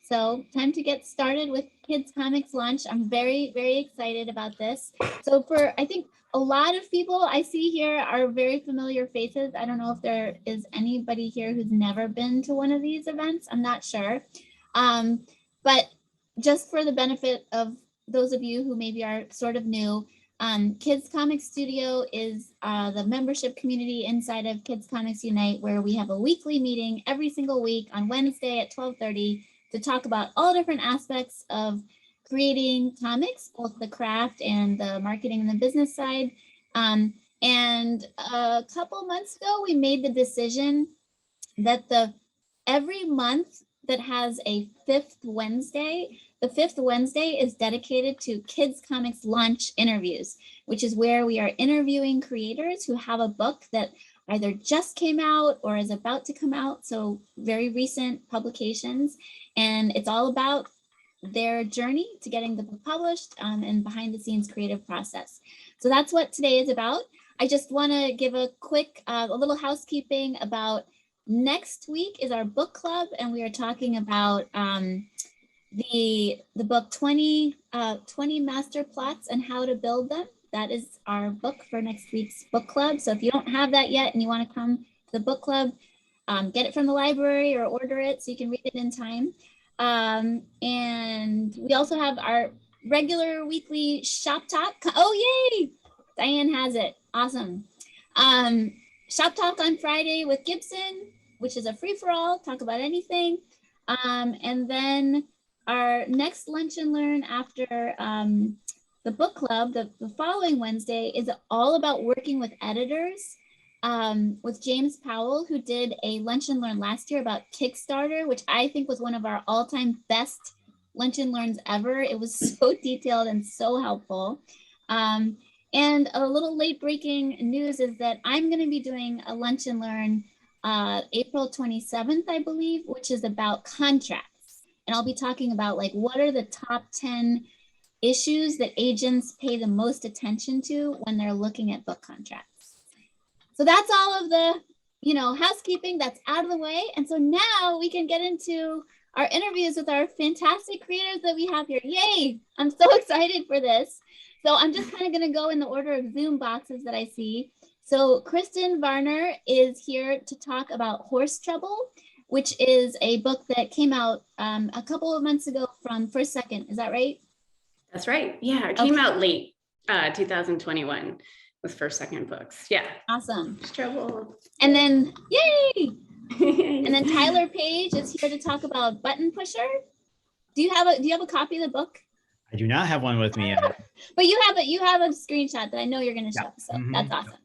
So time to get started with Kids Comics launch. I'm very, very excited about this. So I think a lot of people I see here are very familiar faces. I don't know if there is anybody here who's never been to one of these events. I'm not sure. But just for the benefit of those of you who maybe are sort of new, Kids Comics Studio is the membership community inside of Kids Comics Unite, where we have a weekly meeting every single week on Wednesday at 12:30 to talk about all different aspects of creating comics, both the craft and the marketing and the business side. And a couple months ago, we made the decision that every month that has a fifth Wednesday, the fifth Wednesday is dedicated to Kids Comics launch interviews, which is where we are interviewing creators who have a book that either just came out or is about to come out. So very recent publications. And it's all about their journey to getting the book published and behind the scenes creative process. So that's what today is about. I just want to give a quick, a little housekeeping about next week is our book club, and we are talking about the book 20 Master Plots and How to Build Them. That is our book for next week's book club. So if you don't have that yet and you want to come to the book club, get it from the library or order it so you can read it in time. And we also have our regular weekly shop talk. Oh, yay! Diane has it. Awesome. Shop talk on Friday with Gibson, which is a free-for-all, talk about anything. And then our next lunch and learn after the book club, the following Wednesday, is all about working with editors with James Powell, who did a lunch and learn last year about Kickstarter, which I think was one of our all-time best lunch and learns ever. It was so detailed and so helpful. And a little late breaking news is that I'm going to be doing a lunch and learn April 27th, I believe, which is about contracts. And I'll be talking about like what are the top 10 issues that agents pay the most attention to when they're looking at book contracts. So that's all of the, housekeeping that's out of the way. And so now we can get into our interviews with our fantastic creators that we have here. Yay! I'm so excited for this. So I'm just kind of going to go in the order of Zoom boxes that I see. So Kristin Varner is here to talk about Horse Trouble, which is a book that came out a couple of months ago from First Second. Is that right? That's right. Yeah, it came out late 2021 with First Second books. Yeah. Awesome. Horse Trouble. And then, yay! And then Tyler Page is here to talk about Button Pusher. Do you have a copy of the book? I do not have one with me yet. But you have a screenshot that I know you're going to show. So that's awesome.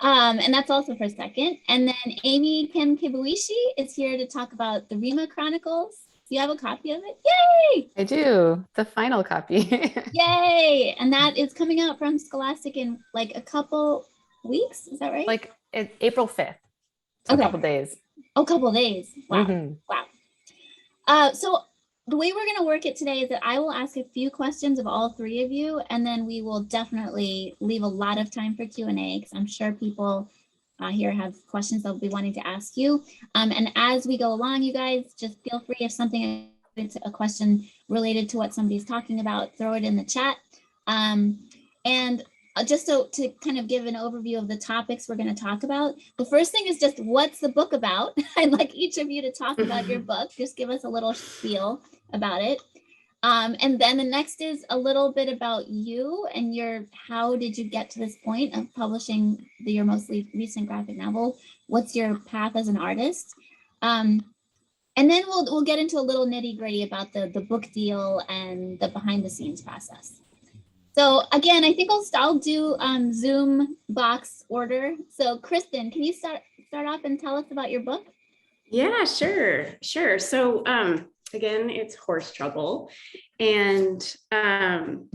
And that's also for second. And then Amy Kim Kibuishi is here to talk about the Rema Chronicles. Do you have a copy of it? Yay! I do. The final copy. Yay! And that is coming out from Scholastic in like a couple weeks. Is that right? Like it's April 5th. So okay. A couple days. Oh, a couple days. Wow. Wow. So the way we're going to work it today is that I will ask a few questions of all three of you, and then we will definitely leave a lot of time for Q&A because I'm sure people here have questions they'll be wanting to ask you. And as we go along, you guys just feel free if something is a question related to what somebody's talking about, throw it in the chat. And just so to kind of give an overview of the topics we're going to talk about, the first thing is just what's the book about? I'd like each of you to talk about your book. Just give us a little spiel about it. And then the next is a little bit about you and how did you get to this point of publishing your most recent graphic novel? What's your path as an artist? And then we'll get into a little nitty-gritty about the book deal and the behind the scenes process. So again, I think I'll do Zoom box order. So Kristin, can you start off and tell us about your book? Yeah, sure. So again, it's Horse Trouble, and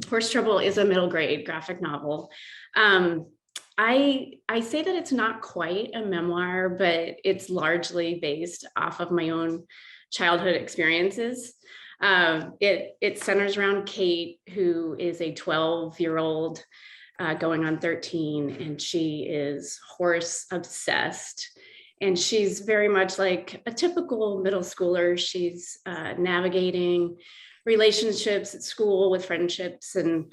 Horse Trouble is a middle grade graphic novel. I say that it's not quite a memoir, but it's largely based off of my own childhood experiences. It centers around Kate, who is a 12-year-old going on 13, and she is horse obsessed. And she's very much like a typical middle schooler. She's navigating relationships at school with friendships and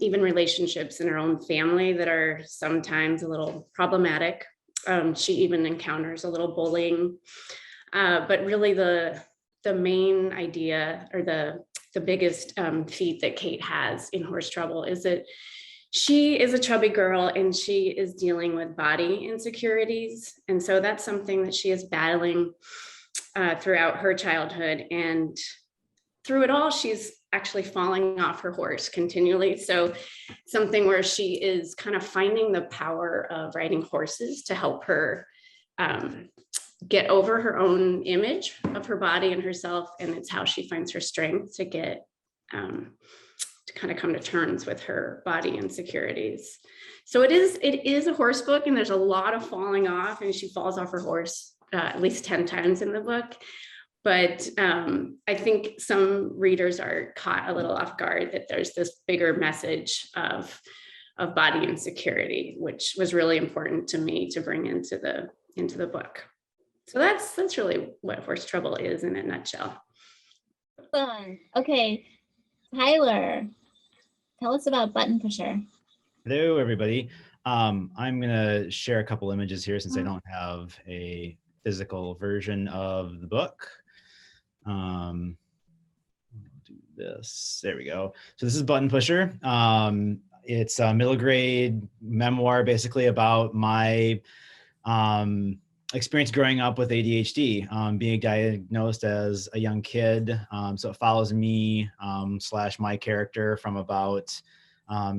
even relationships in her own family that are sometimes a little problematic. She even encounters a little bullying. But really the main idea, or the biggest feat that Kate has in Horse Trouble, is that she is a chubby girl and she is dealing with body insecurities. And so that's something that she is battling throughout her childhood. And through it all, she's actually falling off her horse continually. So something where she is kind of finding the power of riding horses to help her get over her own image of her body and herself. And it's how she finds her strength to get to kind of come to terms with her body insecurities. So it is a horse book, and there's a lot of falling off, and she falls off her horse at least 10 times in the book. But I think some readers are caught a little off guard that there's this bigger message of body insecurity, which was really important to me to bring into the book. So that's really what Horse Trouble is in a nutshell. Fun. Okay, Tyler, tell us about Button Pusher. Hello, everybody. I'm going to share a couple images here since I don't have a physical version of the book. Do this. There we go. So this is Button Pusher. It's a middle grade memoir, basically about my experience growing up with ADHD, being diagnosed as a young kid. So it follows me / my character from about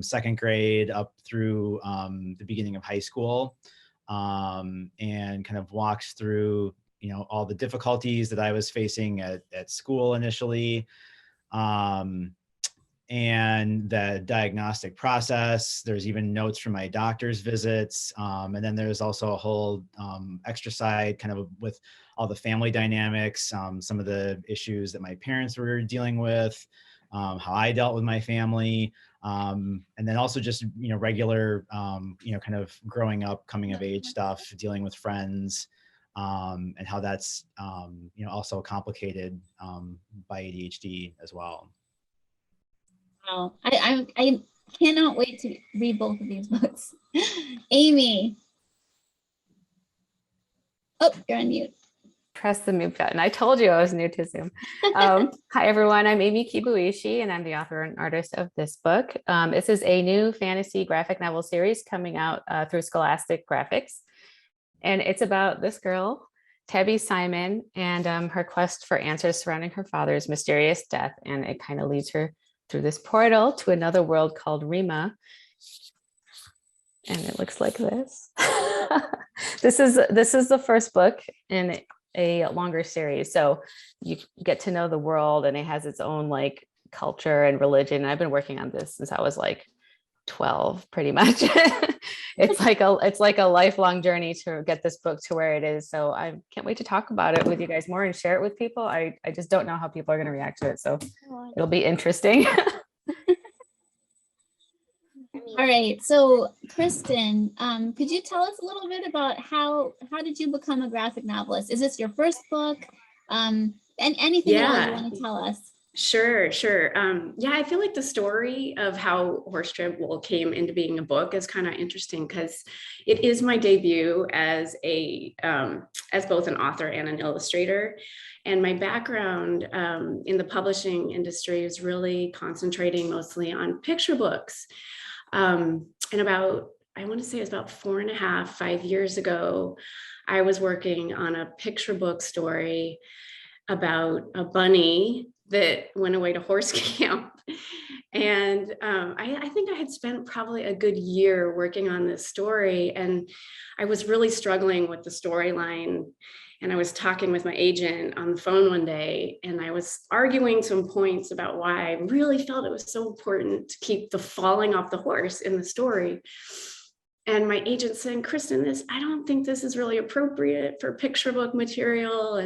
second grade up through the beginning of high school, and kind of walks through, all the difficulties that I was facing at school initially, and the diagnostic process. There's even notes from my doctor's visits. And then there's also a whole extra side kind of with all the family dynamics, some of the issues that my parents were dealing with, how I dealt with my family. And then also just, regular, kind of growing up, coming of age stuff, dealing with friends, and how that's, also complicated by ADHD as well. Wow, I cannot wait to read both of these books. Amy. Oh, you're on mute. Press the mute button. I told you I was new to Zoom. Hi, everyone. I'm Amy Kibuishi, and I'm the author and artist of this book. This is a new fantasy graphic novel series coming out through Scholastic Graphics. And it's about this girl, Tabby Simon, and her quest for answers surrounding her father's mysterious death. And it kind of leads her through this portal to another world called Rema. And it looks like this. This is the first book in a longer series. So you get to know the world, and it has its own like culture and religion. And I've been working on this since I was like 12, pretty much. It's like a lifelong journey to get this book to where it is. So I can't wait to talk about it with you guys more and share it with people. I just don't know how people are going to react to it. So it'll be interesting. All right. So Kristin, could you tell us a little bit about how did you become a graphic novelist? Is this your first book? And anything else you want to tell us? Sure. Yeah, I feel like the story of how Horse Trouble came into being a book is kind of interesting because it is my debut as both an author and an illustrator. And my background in the publishing industry is really concentrating mostly on picture books. And I want to say it's about 4.5, 5 years ago, I was working on a picture book story about a bunny that went away to horse camp. And I think I had spent probably a good year working on this story, and I was really struggling with the storyline. And I was talking with my agent on the phone one day, and I was arguing some points about why I really felt it was so important to keep the falling off the horse in the story. And my agent saying, Kristin, I don't think this is really appropriate for picture book material.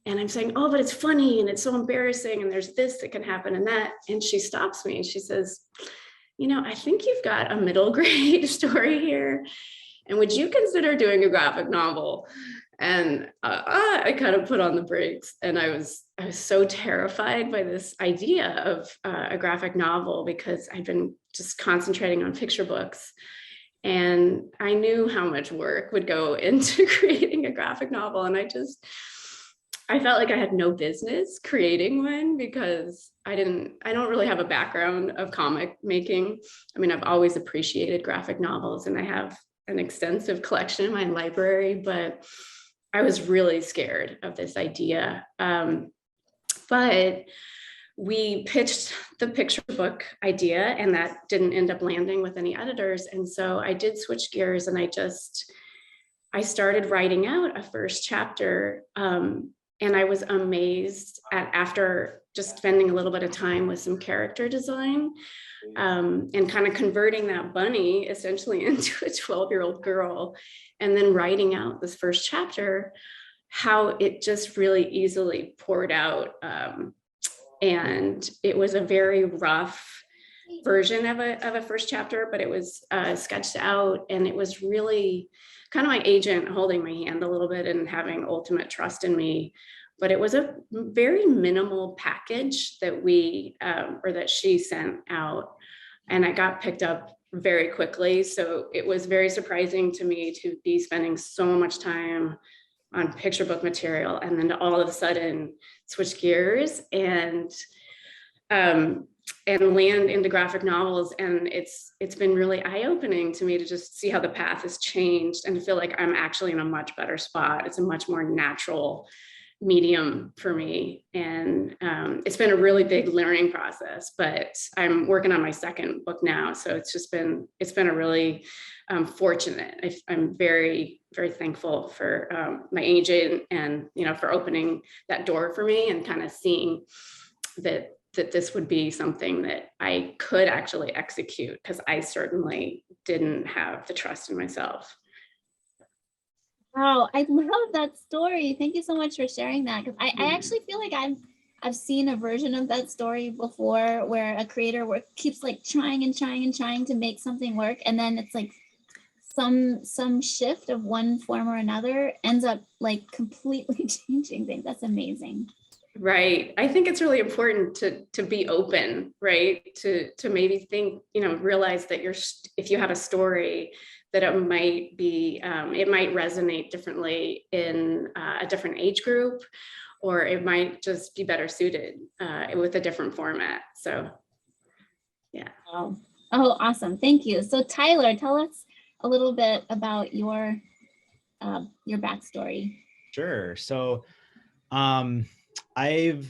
And I'm saying, oh, but it's funny and it's so embarrassing and there's this that can happen and that. And she stops me and she says, I think you've got a middle grade story here. and would you consider doing a graphic novel? And I kind of put on the brakes, and I was so terrified by this idea of a graphic novel, because I've been just concentrating on picture books. And I knew how much work would go into creating a graphic novel. And I felt like I had no business creating one, because I don't really have a background of comic making. I mean, I've always appreciated graphic novels, and I have an extensive collection in my library, but I was really scared of this idea. But we pitched the picture book idea, and that didn't end up landing with any editors. And so I did switch gears, and I started writing out a first chapter. And I was amazed after just spending a little bit of time with some character design, and kind of converting that bunny essentially into a 12-year-old girl, and then writing out this first chapter, how it just really easily poured out. And it was a very rough version of a first chapter, but it was sketched out, and it was really kind of my agent holding my hand a little bit and having ultimate trust in me. But it was a very minimal package that that she sent out, and I got picked up very quickly. So it was very surprising to me to be spending so much time on picture book material, and then to all of a sudden switch gears and land into graphic novels. And it's been really eye-opening to me to just see how the path has changed, and to feel like I'm actually in a much better spot. It's a much more natural medium for me. And it's been a really big learning process, but I'm working on my second book now. So it's been a really fortunate. I'm very, very thankful for my agent, and, for opening that door for me, and kind of seeing that this would be something that I could actually execute, because I certainly didn't have the trust in myself. Wow, I love that story. Thank you so much for sharing that, because I actually feel like I've seen a version of that story before, where a creator keeps like trying and trying and trying to make something work, and then it's like some shift of one form or another ends up like completely changing things. That's amazing. Right. I think it's really important to be open, right? To maybe think, realize that if you have a story, that it might resonate differently in a different age group, or it might just be better suited with a different format. So, yeah. Oh, awesome. Thank you. So Tyler, tell us a little bit about your backstory. Sure. So, I've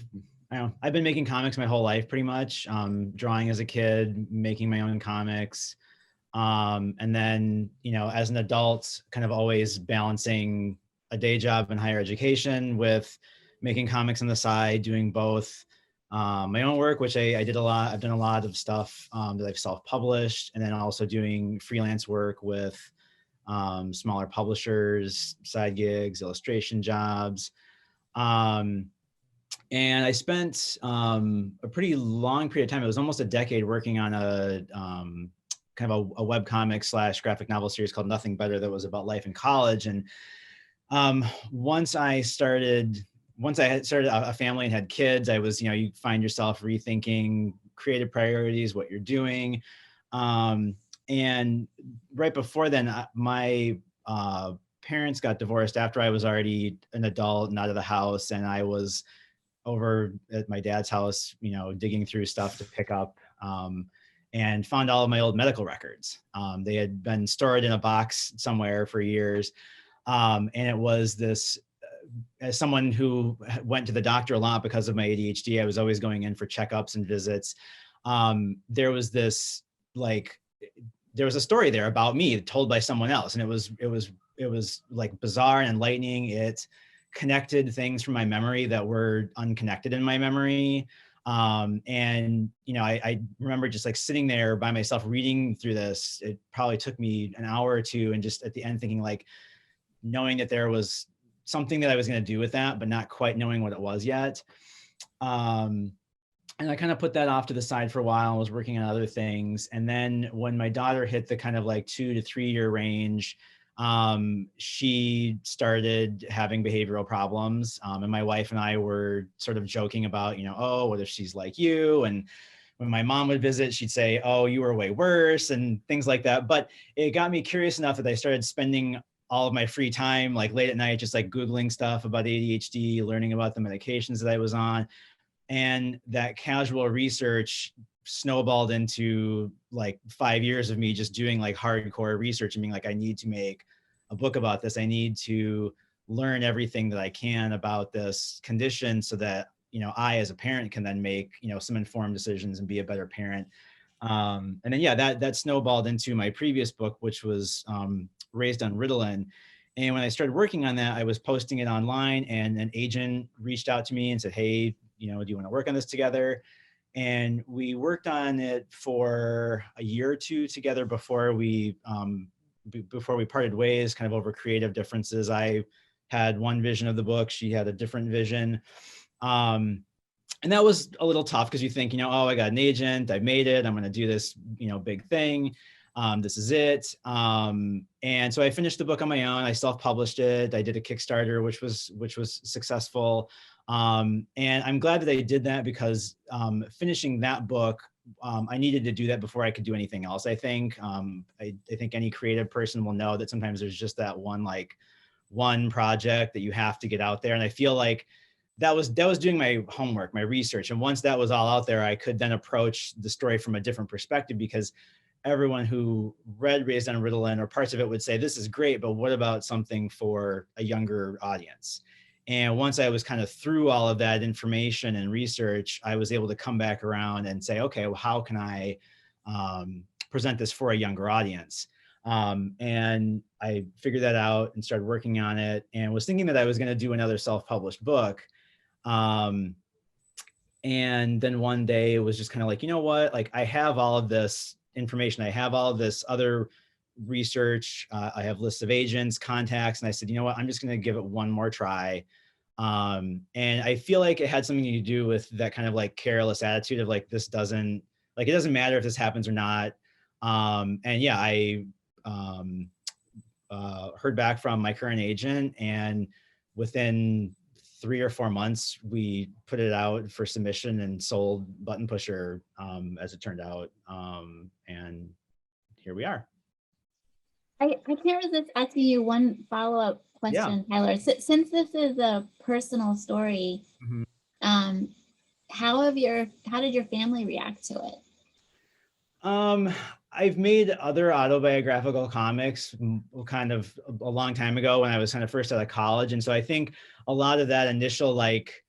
been making comics my whole life, pretty much. Drawing as a kid, making my own comics. And then, as an adult, kind of always balancing a day job and higher education with making comics on the side, doing both my own work, which I did a lot. I've done a lot of stuff that I've self-published, and then also doing freelance work with smaller publishers, side gigs, illustration jobs. And I spent a pretty long period of time. It was almost a decade working on a kind of a webcomic / graphic novel series called Nothing Better, that was about life in college. And once I had started a family and had kids, I was, you find yourself rethinking creative priorities, what you're doing. And right before then, my parents got divorced after I was already an adult and out of the house. And I was over at my dad's house, digging through stuff to pick up, and found all of my old medical records. They had been stored in a box somewhere for years. And it was this, as someone who went to the doctor a lot because of my ADHD, I was always going in for checkups and visits. There was this, there was a story there about me told by someone else. And it was like bizarre and enlightening. It connected things from my memory that were unconnected in my memory. And, I remember just like sitting there by myself reading through this. It probably took me an hour or two, and just at the end thinking, knowing that there was something that I was going to do with that, but not quite knowing what it was yet. And I kind of put that off to the side for a while. I was working on other things. And then when my daughter hit the kind of 2 to 3 year range, she started having behavioral problems. And my wife and I were sort of joking about, oh, what if she's like you? And when my mom would visit, she'd say, oh, you were way worse and things like that. But it got me curious enough that I started spending all of my free time, like late at night, just like Googling stuff about ADHD, learning about the medications that I was on. And that casual research snowballed into like 5 years of me just doing like hardcore research and being like, I need to make a book about this. I need to learn everything that I can about this condition so that, I as a parent can then make, some informed decisions and be a better parent. And then, yeah, that snowballed into my previous book, which was Raised on Ritalin. And when I started working on that, I was posting it online, and an agent reached out to me and said, hey, do you want to work on this together? And we worked on it for a year or two together before we parted ways, kind of over creative differences. I had one vision of the book. She had a different vision. And that was a little tough because you think, oh, I got an agent, I made it, I'm going to do this, big thing. This is it. And so I finished the book on my own. I self-published it. I did a Kickstarter, which was successful. And I'm glad that I did that because finishing that book, I needed to do that before I could do anything else. I think I think any creative person will know that sometimes there's just that one project that you have to get out there. And I feel like that was doing my homework, my research. And once that was all out there, I could then approach the story from a different perspective, because everyone who read Raised on Ritalin or parts of it would say, this is great, but what about something for a younger audience? And once I was kind of through all of that information and research, I was able to come back around and say, okay, well, how can I present this for a younger audience? And I figured that out and started working on it, and was thinking that I was going to do another self-published book. And then one day it was just kind of like, what? Like, I have all of this information. I have all of this other research. I have lists of agents, contacts. And I said, what? I'm just going to give it one more try. And I feel like it had something to do with that kind of like careless attitude of like, it doesn't matter if this happens or not. And yeah, I heard back from my current agent, and within 3 or 4 months, we put it out for submission and sold Button Pusher, as it turned out. And here we are. I can't resist asking you one follow-up question, yeah. Tyler. Since this is a personal story, mm-hmm. How did your family react to it? I've made other autobiographical comics kind of a long time ago when I was kind of first out of college. And so I think a lot of that initial, like,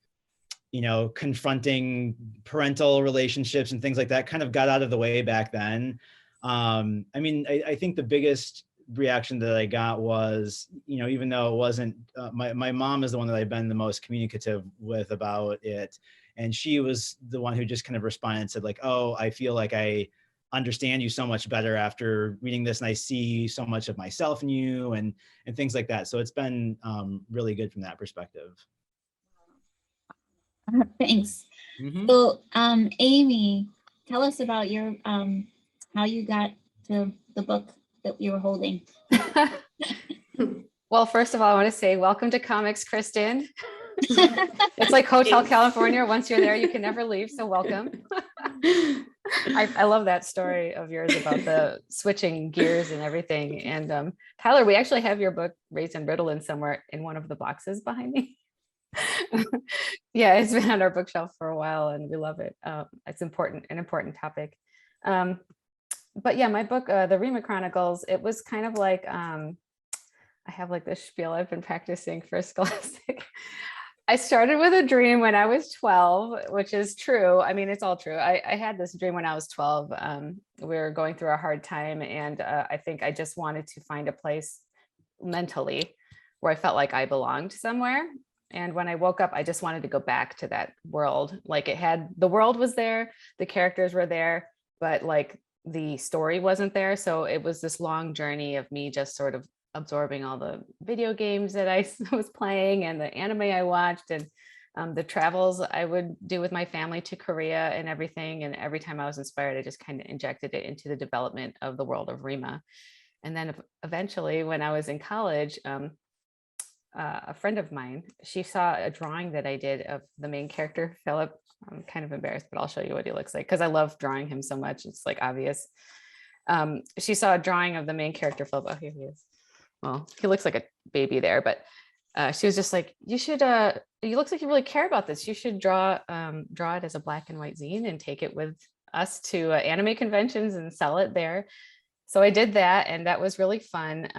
confronting parental relationships and things like that kind of got out of the way back then. I think the biggest reaction that I got was, even though it wasn't, my mom is the one that I've been the most communicative with about it. And she was the one who just kind of responded and said like, oh, I feel like I understand you so much better after reading this, and I see so much of myself in you and things like that. So it's been really good from that perspective. Thanks. Mm-hmm. So Amy, tell us about your how you got to the book that you were holding. Well, first of all, I want to say welcome to Comics, Kristin. It's like Hotel California. Once you're there, you can never leave. So welcome. I love that story of yours about the switching gears and everything. And Tyler, we actually have your book Raised on Ritalin somewhere in one of the boxes behind me. Yeah, it's been on our bookshelf for a while, and we love it. It's an important topic. But yeah, my book, the Rema Chronicles, it was kind of like I have like this spiel I've been practicing for Scholastic. I started with a dream when I was 12, which is true. I mean, it's all true. I had this dream when I was 12. We were going through a hard time, and I think I just wanted to find a place mentally where I felt like I belonged somewhere. And when I woke up, I just wanted to go back to that world. Like the world was there, the characters were there, but like the story wasn't there. So it was this long journey of me just sort of absorbing all the video games that I was playing and the anime I watched, and the travels I would do with my family to Korea and everything. And every time I was inspired, I just kind of injected it into the development of the world of Rema. And then eventually when I was in college, a friend of mine, she saw a drawing that I did of the main character, Philip. I'm kind of embarrassed, but I'll show you what he looks like because I love drawing him so much. It's like obvious. She saw a drawing of the main character, Philip. Oh, here he is. Well, he looks like a baby there, but she was just like, you should, you looks like you really care about this. You should draw it as a black and white zine and take it with us to anime conventions and sell it there. So I did that, and that was really fun.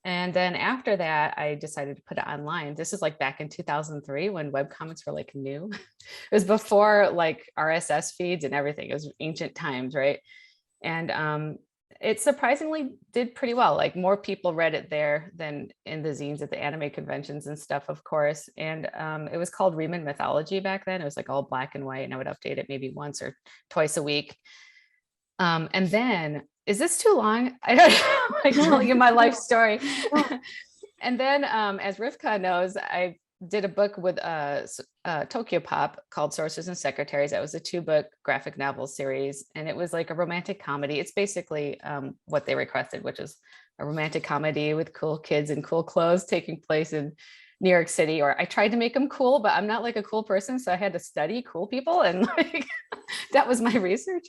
And then after that, I decided to put it online. This is like back in 2003 when webcomics were like new. It was before like RSS feeds and everything. It was ancient times, right? And it surprisingly did pretty well. Like more people read it there than in the zines at the anime conventions and stuff, of course. And it was called Rema Mythology back then. It was like all black and white, and I would update it maybe once or twice a week. And then, is this too long? I don't know, like telling you my life story. And then, as Rivka knows, I did a book with Tokyo Pop called Sorcerers and Secretaries. That was a 2-book graphic novel series, and it was like a romantic comedy. It's basically what they requested, which is a romantic comedy with cool kids in cool clothes taking place in New York City. Or I tried to make them cool, but I'm not like a cool person, so I had to study cool people, and like that was my research.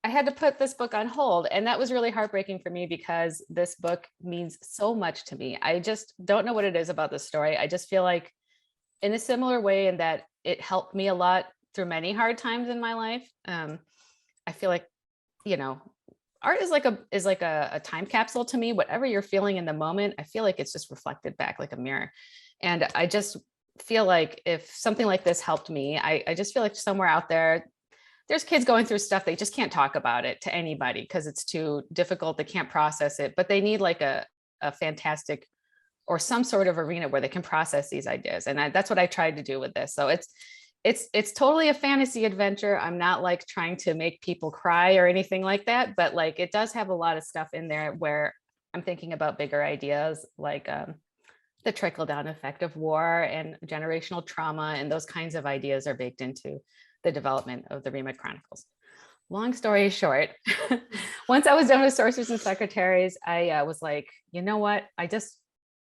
I had to put this book on hold, and that was really heartbreaking for me because this book means so much to me. I just don't know what it is about this story. I just feel like in a similar way in that it helped me a lot through many hard times in my life. I feel like, you know, art is like a time capsule to me. Whatever you're feeling in the moment, I feel like it's just reflected back like a mirror. And I just feel like if something like this helped me, I just feel like somewhere out there's kids going through stuff, they just can't talk about it to anybody because it's too difficult. They can't process it, but they need like a fantastic or some sort of arena where they can process these ideas. And that's what I tried to do with this. So it's totally a fantasy adventure. I'm not like trying to make people cry or anything like that, but like it does have a lot of stuff in there where I'm thinking about bigger ideas like the trickle down effect of war and generational trauma, and those kinds of ideas are baked into the development of the Rema Chronicles. Long story short, once I was done with Sorcerers and Secretaries, I was like, you know what?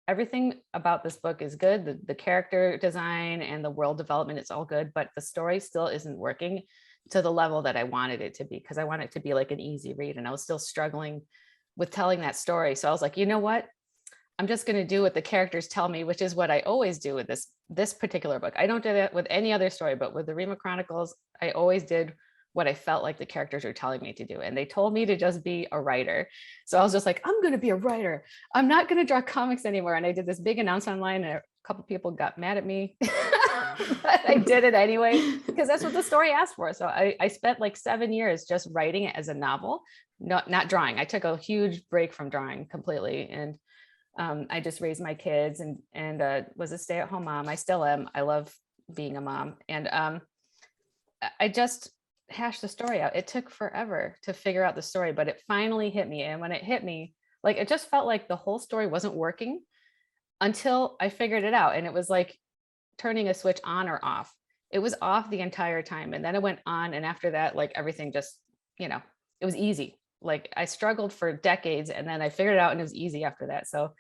Everything about this book is good. The character design and the world development, it's all good, but the story still isn't working to the level that I wanted it to be, because I want it to be like an easy read. And I was still struggling with telling that story. So I was like, you know what? I'm just going to do what the characters tell me, which is what I always do with this particular book. I don't do that with any other story, but with the Rema Chronicles, I always did what I felt like the characters were telling me to do. And they told me to just be a writer. So I was just like, I'm going to be a writer. I'm not going to draw comics anymore. And I did this big announcement online, and a couple people got mad at me, but I did it anyway, because that's what the story asked for. So I spent like 7 years just writing it as a novel, not drawing. I took a huge break from drawing completely. And I just raised my kids and was a stay-at-home mom. I still am. I love being a mom. And I just hashed the story out. It took forever to figure out the story, but it finally hit me. And when it hit me, like, it just felt like the whole story wasn't working until I figured it out. And it was like turning a switch on or off. It was off the entire time. And then it went on. And after that, like everything just, it was easy. Like I struggled for decades, and then I figured it out, and it was easy after that. So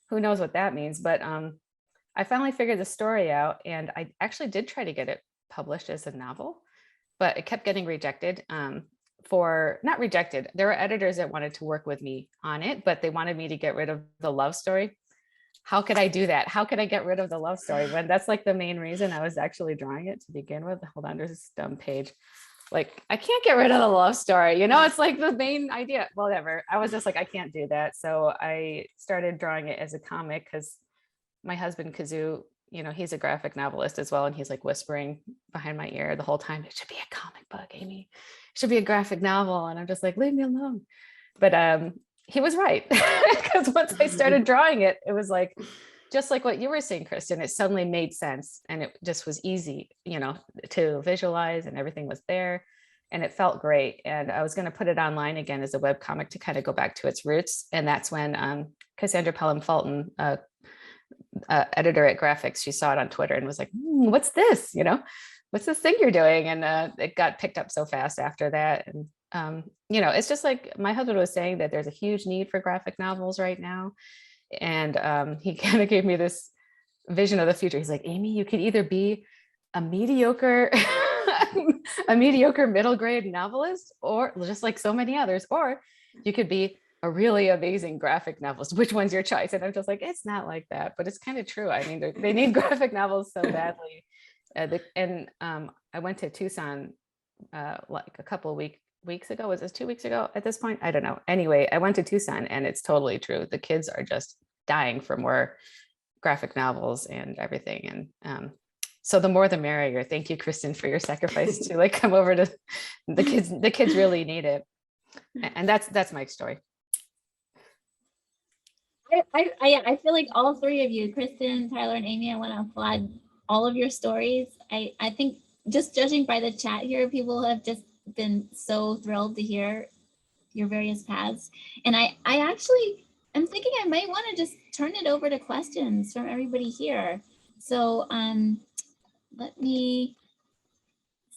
who knows what that means, but I finally figured the story out, and I actually did try to get it published as a novel, but it kept getting rejected. Not rejected. There were editors that wanted to work with me on it, but they wanted me to get rid of the love story. How could I do that? How could I get rid of the love story when that's like the main reason I was actually drawing it to begin with? Hold on, there's this dumb page. Like, I can't get rid of the love story, it's like the main idea, whatever. I was just like, I can't do that. So I started drawing it as a comic because my husband, Kazoo, he's a graphic novelist as well. And he's like whispering behind my ear the whole time, it should be a comic book, Amy. It should be a graphic novel. And I'm just like, leave me alone. But he was right. Because once I started drawing it, it was like, just like what you were saying, Kristin, it suddenly made sense, and it just was easy, to visualize, and everything was there, and it felt great. And I was going to put it online again as a webcomic to kind of go back to its roots. And that's when Cassandra Pelham Fulton, editor at Graphics, she saw it on Twitter and was like, what's this? What's this thing you're doing? And it got picked up so fast after that. And it's just like my husband was saying that there's a huge need for graphic novels right now. And he kind of gave me this vision of the future. He's like, Amy, you could either be a mediocre, a mediocre middle grade novelist, or just like so many others, or you could be a really amazing graphic novelist. Which one's your choice? And I'm just like, it's not like that, but it's kind of true. I mean, they need graphic novels so badly. I went to Tucson like a couple of weeks ago. Was this 2 weeks ago at this point? I don't know. Anyway, I went to Tucson, and it's totally true. The kids are just dying for more graphic novels and everything. And so the more the merrier. Thank you, Kristin, for your sacrifice to like come over to the kids. The kids really need it. And that's my story. I feel like all three of you, Kristin, Tyler, and Amy, I want to applaud all of your stories. I think just judging by the chat here, people have just been so thrilled to hear your various paths. And I actually am thinking I might want to just turn it over to questions from everybody here. So let me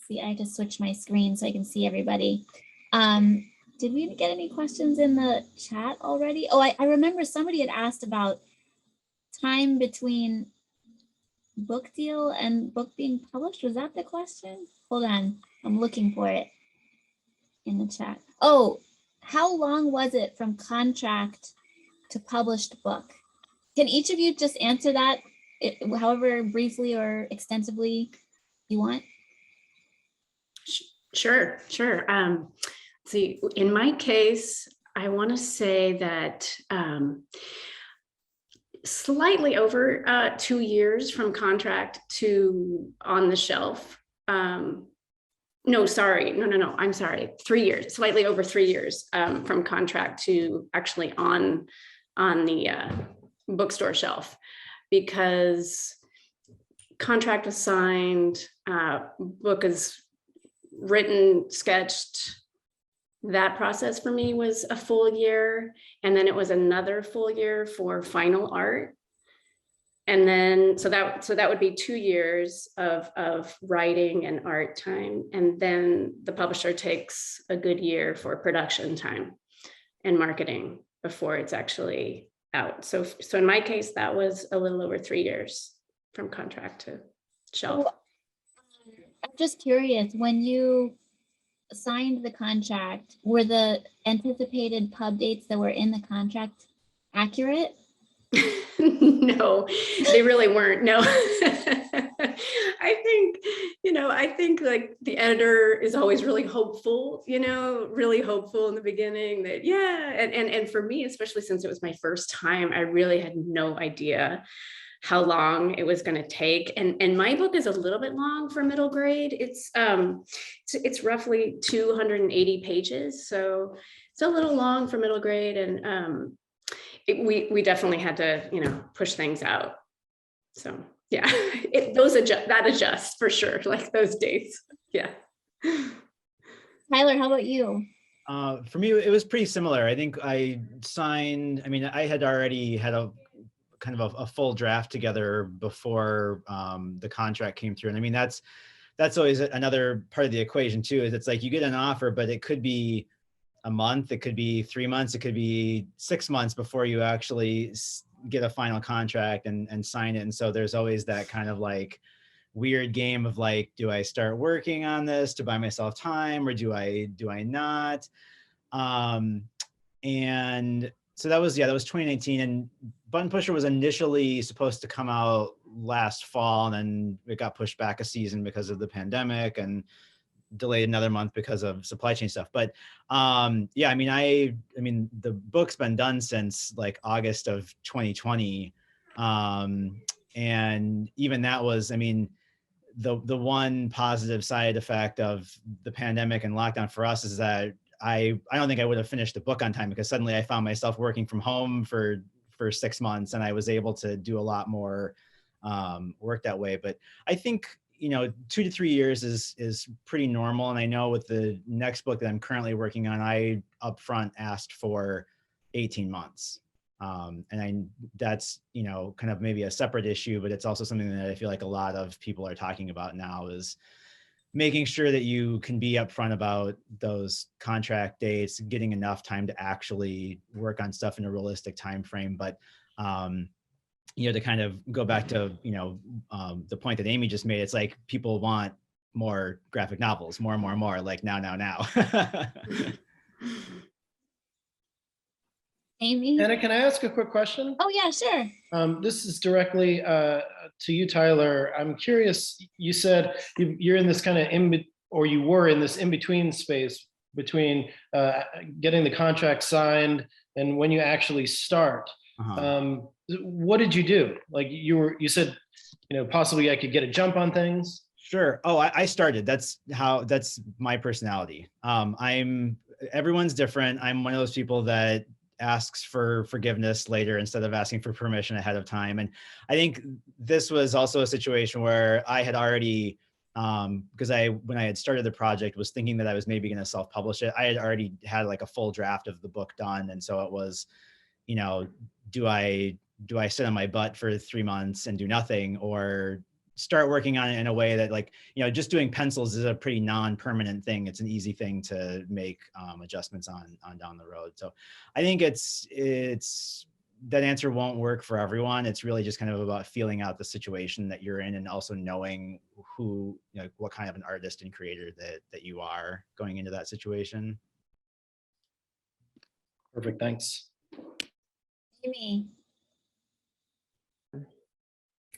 see, I just switched my screen so I can see everybody. Did we get any questions in the chat already? Oh, I remember somebody had asked about time between book deal and book being published. Was that the question? Hold on, I'm looking for it in the chat. Oh, how long was it from contract to published book? Can each of you just answer that, however briefly or extensively you want? Sure. See, in my case, I want to say that slightly over 2 years from contract to on the shelf. No, I'm sorry. 3 years, slightly over 3 years from contract to actually on the bookstore shelf, because contract was signed, book is written, sketched. That process for me was a full year. And then it was another full year for final art. And then, so that would be 2 years of writing and art time. And then the publisher takes a good year for production time and marketing before it's actually out. So in my case, that was a little over 3 years from contract to shelf. I'm just curious, when you signed the contract, were the anticipated pub dates that were in the contract accurate? No, they really weren't. No. I think like the editor is always really hopeful, really hopeful in the beginning that, yeah. And for me, especially since it was my first time, I really had no idea how long it was going to take. And my book is a little bit long for middle grade. It's roughly 280 pages. So it's a little long for middle grade. And we definitely had to, push things out. So yeah, that adjusts for sure, like those dates. Yeah. Tyler, how about you? For me, it was pretty similar. I think I signed, I had already had a kind of a full draft together before the contract came through. And that's always another part of the equation too, is it's like you get an offer, but it could be a month, it could be 3 months, it could be 6 months before you actually get a final contract and sign it. And so there's always that kind of like weird game of like, do I start working on this to buy myself time, or do I not? And so that was 2019, and Button Pusher was initially supposed to come out last fall, and then it got pushed back a season because of the pandemic and delayed another month because of supply chain stuff. But the book's been done since like August of 2020. And even that was, the one positive side effect of the pandemic and lockdown for us is that I don't think I would have finished the book on time, because suddenly I found myself working from home for 6 months, and I was able to do a lot more work that way. But I think 2 to 3 years is pretty normal. And I know with the next book that I'm currently working on, I upfront asked for 18 months. That's kind of maybe a separate issue, but it's also something that I feel like a lot of people are talking about now, is making sure that you can be upfront about those contract dates, getting enough time to actually work on stuff in a realistic time frame. But to kind of go back to the point that Amy just made, it's like people want more graphic novels, more, like now. Amy? Anna, can I ask a quick question? Oh yeah, sure. This is directly to you, Tyler. I'm curious, you said you're in this kind of you were in this in-between space between getting the contract signed and when you actually start. What did you do? Like you said, possibly I could get a jump on things. Sure. Oh, I started. That's my personality. Everyone's different. I'm one of those people that asks for forgiveness later instead of asking for permission ahead of time. And I think this was also a situation where I had already, because when I had started the project, was thinking that I was maybe going to self-publish it. I had already had like a full draft of the book done. And so it was, do I sit on my butt for 3 months and do nothing, or start working on it in a way that just doing pencils is a pretty non-permanent thing. It's an easy thing to make adjustments on down the road. So I think it's that answer won't work for everyone. It's really just kind of about feeling out the situation that you're in and also knowing what kind of an artist and creator that you are going into that situation. Perfect. Thanks. Amy?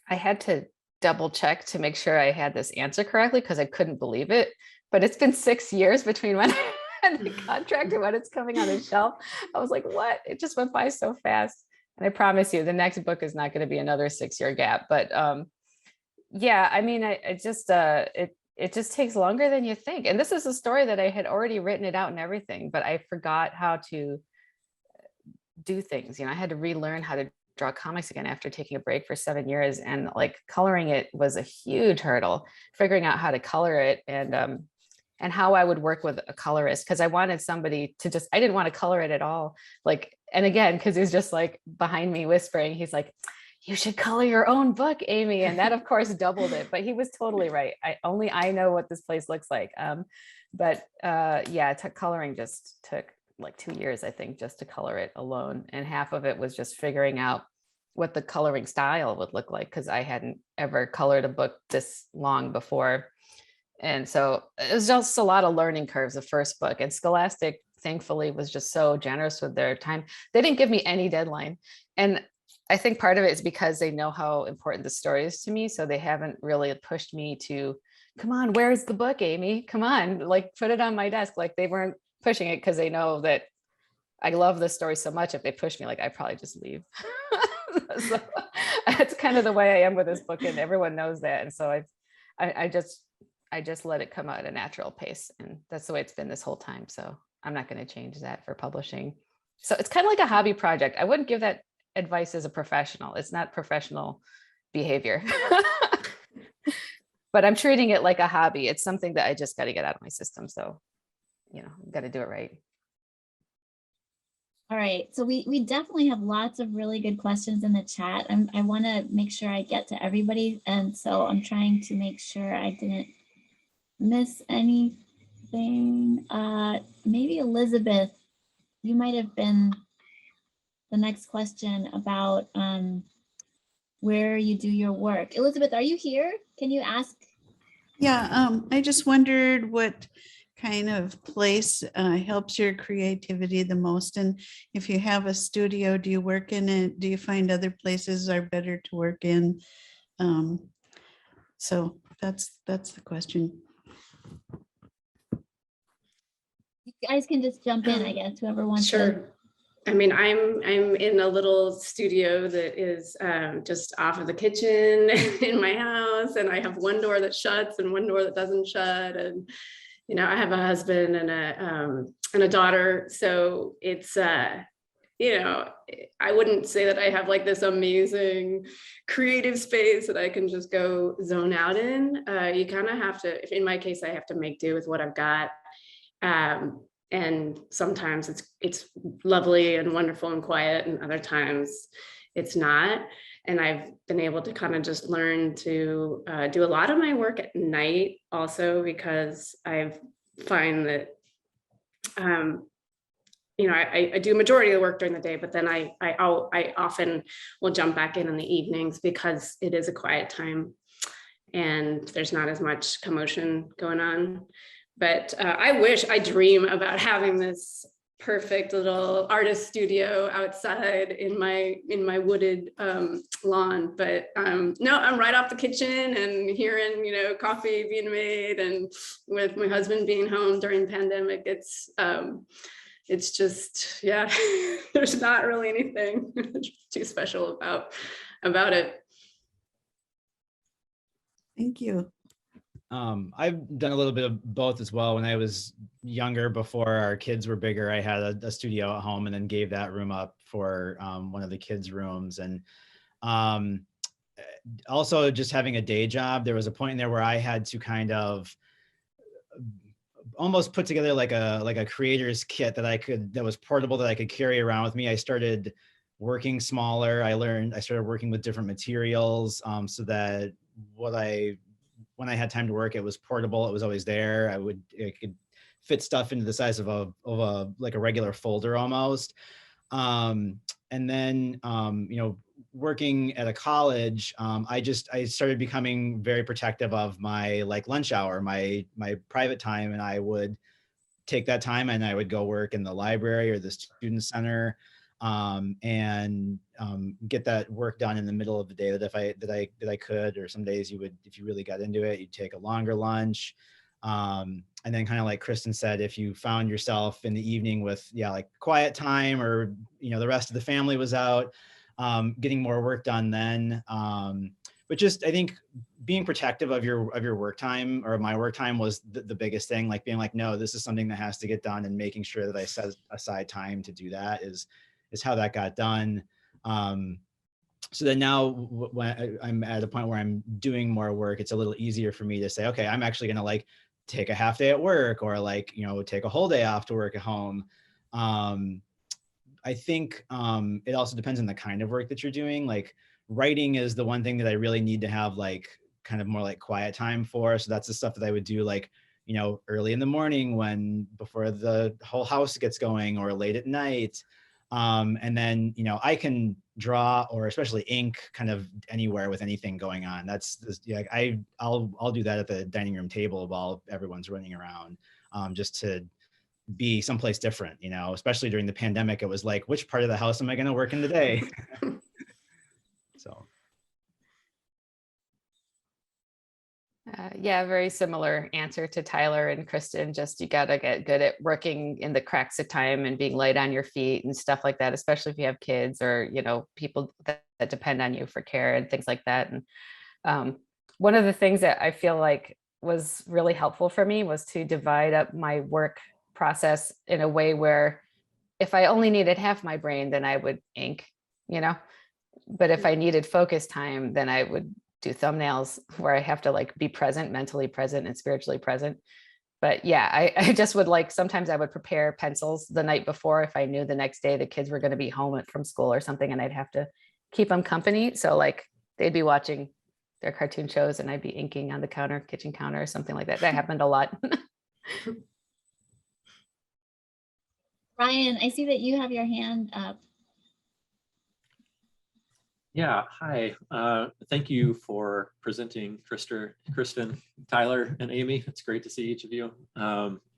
I had to double check to make sure I had this answer correctly because I couldn't believe it. But it's been 6 years between when I had the contract and when it's coming on the shelf. I was like, what? It just went by so fast. And I promise you, the next book is not going to be another 6-year gap. But yeah, I mean, it just takes longer than you think. And this is a story that I had already written it out and everything, but I forgot how to do things. I had to relearn how to draw comics again after taking a break for 7 years, and like coloring it was a huge hurdle, figuring out how to color it and how I would work with a colorist, because I wanted somebody to I didn't want to color it at all. And again, because he was just like behind me whispering, he's like, you should color your own book, Amy. And that of course doubled it, but he was totally right. I know what this place looks like. Coloring just took like 2 years, I think, just to color it alone. And half of it was just figuring out what the coloring style would look like, because I hadn't ever colored a book this long before. And so it was just a lot of learning curves, the first book. And Scholastic, thankfully, was just so generous with their time. They didn't give me any deadline. And I think part of it is because they know how important the story is to me. So they haven't really pushed me to, come on, where's the book, Amy? Come on, like put it on my desk. Like they weren't pushing it because they know that I love this story so much. If they push me, like I probably just leave. So that's kind of the way I am with this book, and everyone knows that. And so I just let it come out at a natural pace, and that's the way it's been this whole time. So I'm not going to change that for publishing. So it's kind of like a hobby project. I wouldn't give that advice as a professional. It's not professional behavior. But I'm treating it like a hobby. It's something that I just got to get out of my system. So I've got to do it right. All right, so we definitely have lots of really good questions in the chat. I want to make sure I get to everybody, and so I'm trying to make sure I didn't miss anything. Maybe Elizabeth, you might have been the next question about where you do your work. Elizabeth, are you here? Can you ask? Yeah, I just wondered what kind of place helps your creativity the most, and if you have a studio, do you work in it? Do you find other places are better to work in? So that's the question. You guys can just jump in, I guess, whoever wants to. Sure. I mean, I'm in a little studio that is just off of the kitchen in my house, and I have one door that shuts and one door that doesn't shut, and I have a husband and a daughter, so it's I wouldn't say that I have like this amazing creative space that I can just go zone out in. You kind of have to, in my case, I have to make do with what I've got. And sometimes it's lovely and wonderful and quiet, and other times it's not. And I've been able to kind of just learn to do a lot of my work at night also, because I find that, I do a majority of the work during the day, but then I often will jump back in the evenings because it is a quiet time and there's not as much commotion going on. But I dream about having this perfect little artist studio outside in my wooded lawn, but no, I'm right off the kitchen and hearing coffee being made, and with my husband being home during the pandemic, it's just, yeah, there's not really anything too special about it. Thank you. I've done a little bit of both as well. When I was younger, before our kids were bigger, I had a studio at home and then gave that room up for one of the kids' rooms. And also just having a day job, there was a point in there where I had to kind of almost put together like a creator's kit that was portable, that I could carry around with me. I started working smaller. I started working with different materials, so that when I had time to work, it was portable. It was always there. It could fit stuff into the size of a like a regular folder almost. And then, working at a college, I started becoming very protective of my like lunch hour, my private time. And I would take that time and I would go work in the library or the student center, and get that work done in the middle of the day that I could. Or some days if you really got into it, you'd take a longer lunch. And then kind of like Kristin said, if you found yourself in the evening with like quiet time, or the rest of the family was out, getting more work done then. But just, I think being protective of your work time, or my work time, was the biggest thing. Like being like, no, this is something that has to get done, and making sure that I set aside time to do that is how that got done. So then now when I'm at a point where I'm doing more work, it's a little easier for me to say, okay, I'm actually going to like take a half day at work, or like, take a whole day off to work at home. I think it also depends on the kind of work that you're doing. Like writing is the one thing that I really need to have like kind of more like quiet time for. So that's the stuff that I would do like, early in the morning before the whole house gets going, or late at night. And then, I can draw, or especially ink, kind of anywhere with anything going on. I'll do that at the dining room table while everyone's running around, just to be someplace different, especially during the pandemic. It was like, which part of the house am I going to work in today? So. Yeah, very similar answer to Tyler and Kristin. Just you got to get good at working in the cracks of time and being light on your feet and stuff like that, especially if you have kids or, people that depend on you for care and things like that. And one of the things that I feel like was really helpful for me was to divide up my work process in a way where if I only needed half my brain, then I would ink, but if I needed focus time, then I would do thumbnails, where I have to like be present, mentally present and spiritually present. But yeah, I just would like, sometimes I would prepare pencils the night before if I knew the next day the kids were going to be home from school or something, and I'd have to keep them company. So like they'd be watching their cartoon shows and I'd be inking on the kitchen counter or something like that. That happened a lot. Ryan, I see that you have your hand up. Yeah, hi. Thank you for presenting, Kristin, Tyler, and Amy. It's great to see each of you.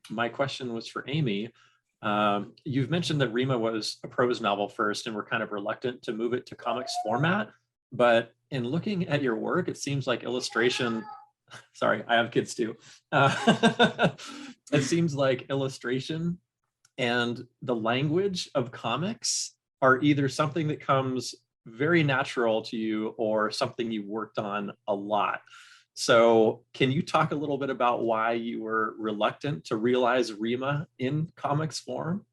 My question was for Amy. You've mentioned that Rema was a prose novel first and we're kind of reluctant to move it to comics format, but in looking at your work, it seems like illustration, sorry, I have kids too. It seems like illustration and the language of comics are either something that comes very natural to you or something you worked on a lot. So can you talk a little bit about why you were reluctant to realize Rema in comics form?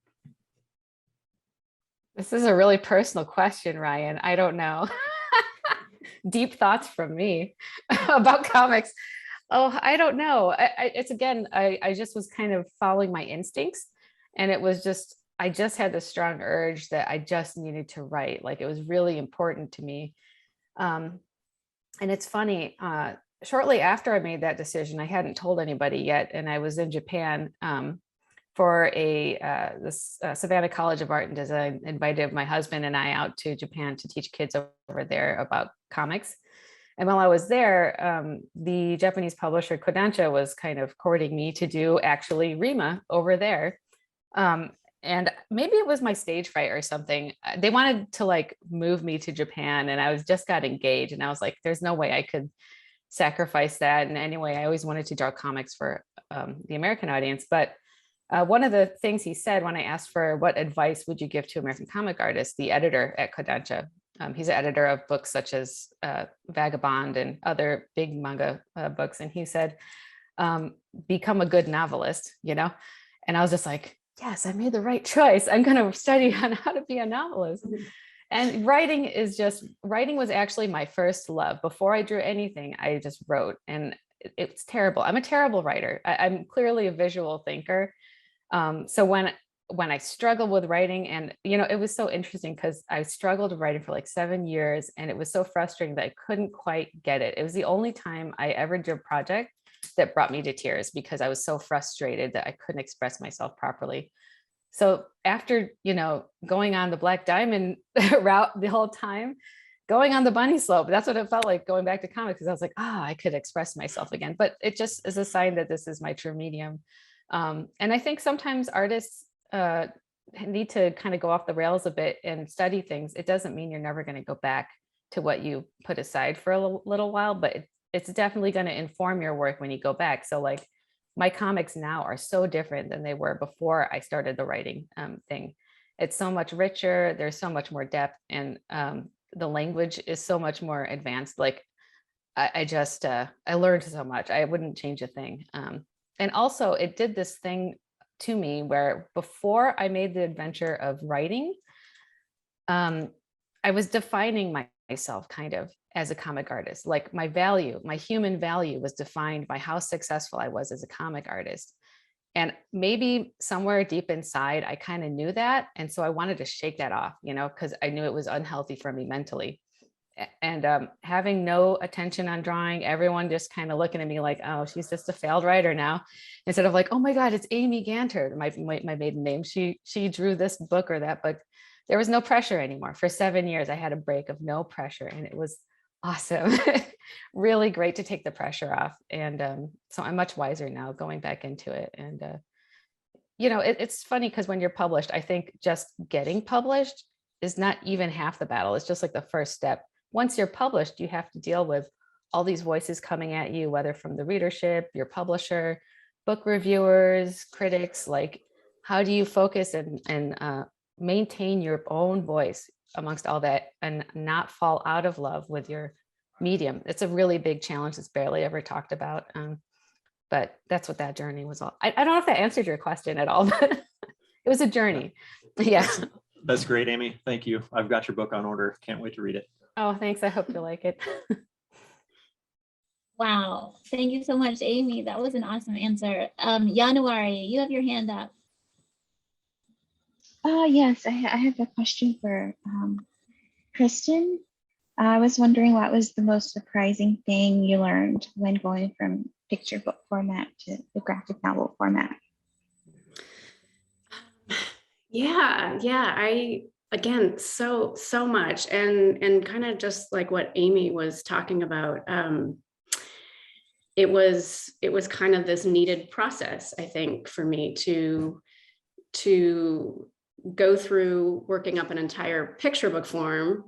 This is a really personal question, Ryan. I don't know. Deep thoughts from me about comics. Oh, I don't know. It's again, I just was kind of following my instincts, and it was just, I just had this strong urge that I just needed to write. Like it was really important to me And it's funny, shortly after I made that decision, I hadn't told anybody yet, and I was in Japan for this Savannah College of Art and Design invited my husband and I out to Japan to teach kids over there about comics. And while I was there, the Japanese publisher Kodansha was kind of courting me to do actually Rema over there. And maybe it was my stage fright or something. They wanted to like move me to Japan, and I was just got engaged, and I was like, there's no way I could sacrifice that. And anyway, I always wanted to draw comics for the American audience. But one of the things he said when I asked for what advice would you give to American comic artists, the editor at Kodansha, he's an editor of books such as Vagabond and other big manga books. And he said, become a good novelist, you know? And I was just like, yes, I made the right choice. I'm going to study on how to be a novelist. And writing was actually my first love. Before I drew anything, I just wrote, and it's terrible. I'm a terrible writer. I'm clearly a visual thinker. So when I struggled with writing, and, you know, it was so interesting because I struggled with writing for like 7 years, and it was so frustrating that I couldn't quite get it. It was the only time I ever did a project that brought me to tears because I was so frustrated that I couldn't express myself properly. So after, you know, going on the Black Diamond route the whole time, going on the bunny slope, that's what it felt like going back to comics, because I was like, I could express myself again. But it just is a sign that this is my true medium. And I think sometimes artists need to kind of go off the rails a bit and study things. It doesn't mean you're never going to go back to what you put aside for a little while, but it's definitely going to inform your work when you go back. So like my comics now are so different than they were before I started the writing thing. It's so much richer. There's so much more depth, and the language is so much more advanced. Like I learned so much. I wouldn't change a thing. And also it did this thing to me where before I made the adventure of writing, I was defining myself kind of as a comic artist. Like my value, my human value was defined by how successful I was as a comic artist. And maybe somewhere deep inside, I kind of knew that. And so I wanted to shake that off, you know, because I knew it was unhealthy for me mentally. And having no attention on drawing, everyone just kind of looking at me like, oh, she's just a failed writer now, instead of like, oh my God, it's Amy Ganter, my maiden name. She drew this book or that book. There was no pressure anymore. For 7 years, I had a break of no pressure, and it was awesome. Really great to take the pressure off. And so I'm much wiser now going back into it. And, you know, it's funny because when you're published, I think just getting published is not even half the battle. It's just like the first step. Once you're published, you have to deal with all these voices coming at you, whether from the readership, your publisher, book reviewers, critics. Like, how do you focus and maintain your own voice amongst all that and not fall out of love with your medium? It's a really big challenge that's barely ever talked about. But that's what that journey was all. I don't know if that answered your question at all, but it was a journey. Yeah. That's great, Amy. Thank you. I've got your book on order. Can't wait to read it. Oh, thanks. I hope you like it. Wow. Thank you so much, Amy. That was an awesome answer. Yanuari, you have your hand up. Yes, I have a question for Kristin. I was wondering what was the most surprising thing you learned when going from picture book format to the graphic novel format? Yeah. Again, so much. And kind of just like what Amy was talking about, it was kind of this needed process, I think, for me to go through working up an entire picture book form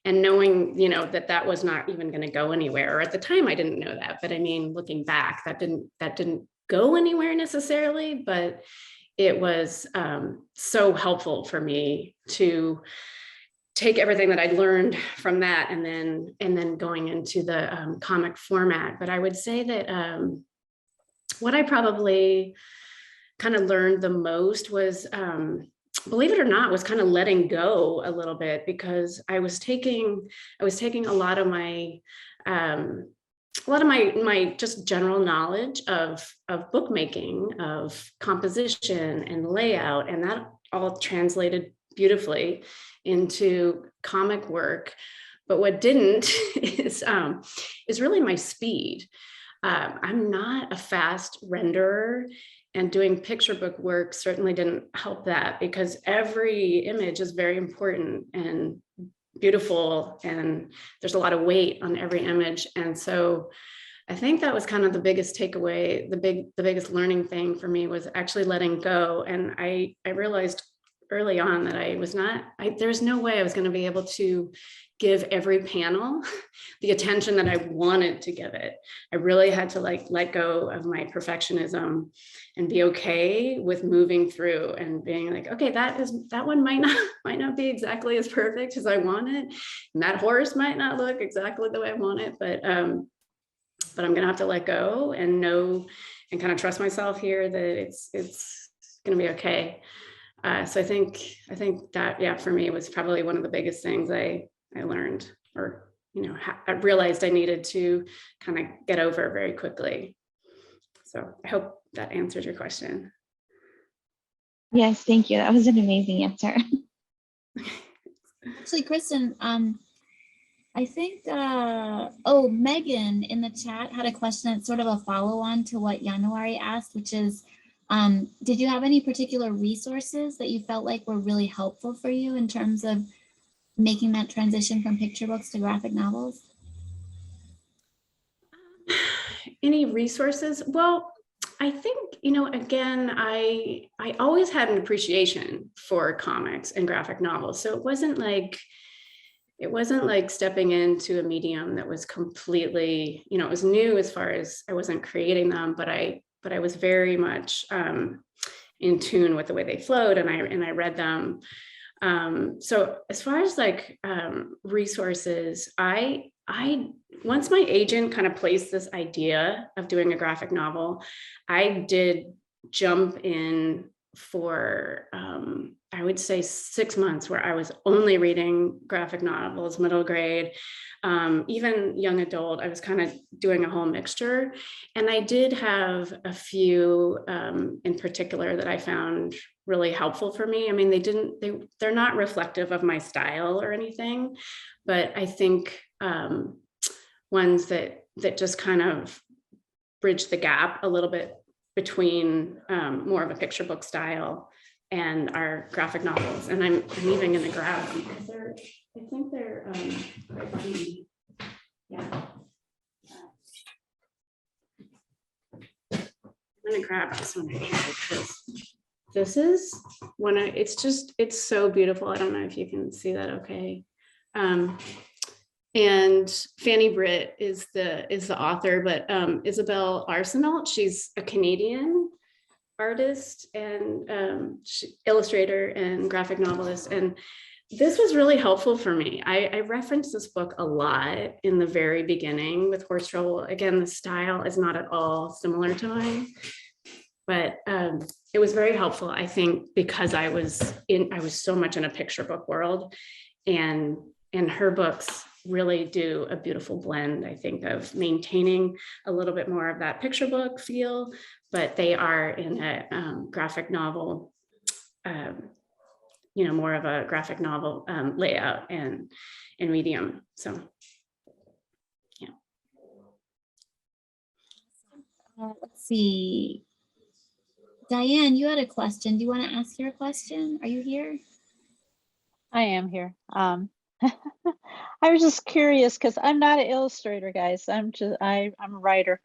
and knowing, you know, that was not even going to go anywhere. Or at the time, I didn't know that. But I mean, looking back, that didn't go anywhere necessarily, but it was so helpful for me to take everything that I learned from that and then going into the comic format. But I would say that what I probably kind of learned the most was, believe it or not, was kind of letting go a little bit, because I was taking a lot of my just general knowledge of bookmaking, of composition and layout, and that all translated beautifully into comic work. But what didn't is really my speed. I'm not a fast renderer, and doing picture book work certainly didn't help that, because every image is very important and beautiful, and there's a lot of weight on every image. And so I think that was kind of the biggest takeaway. The biggest learning thing for me was actually letting go. And I realized early on that there's no way I was going to be able to give every panel the attention that I wanted to give it. I really had to let go of my perfectionism and be okay with moving through and being like, okay, that one might not be exactly as perfect as I want it. And that horse might not look exactly the way I want it, but I'm gonna have to let go and know and kind of trust myself here that it's gonna be okay. So I think that, yeah, for me, was probably one of the biggest things I learned, or, I realized I needed to kind of get over very quickly. So I hope that answers your question. Yes, thank you. That was an amazing answer. Actually, Kristin, I think, Megan in the chat had a question that's sort of a follow-on to what January asked, which is, did you have any particular resources that you felt like were really helpful for you in terms of making that transition from picture books to graphic novels? Any resources? Well, I think, again, I always had an appreciation for comics and graphic novels. So it wasn't like stepping into a medium that was completely, it was new as far as I wasn't creating them, but I was very much in tune with the way they flowed, and I read them. So as far as resources, I once my agent kind of placed this idea of doing a graphic novel, I did jump in for I would say 6 months where I was only reading graphic novels, middle grade, even young adult. I was kind of doing a whole mixture, and I did have a few in particular that I found really helpful for me. I mean, they're not reflective of my style or anything, but I think ones that just kind of bridge the gap a little bit between more of a picture book style and our graphic novels. And I'm even going to grab them because I think they're quite funny. Yeah. I'm going to grab this one because this is it's so beautiful. I don't know if you can see that okay. And Fanny Britt is the author, but Isabelle Arsenault, she's a Canadian artist and illustrator and graphic novelist. And this was really helpful for me. I referenced this book a lot in the very beginning with Horse Trouble. Again, the style is not at all similar to mine, but it was very helpful, I think, because I was so much in a picture book world, and her books really do a beautiful blend, I think, of maintaining a little bit more of that picture book feel, but they are in a graphic novel, more of a graphic novel layout and medium. So, yeah. Let's see. Diane, you had a question. Do you want to ask your question? Are you here? I am here. I was just curious because I'm not an illustrator, guys. I'm a writer.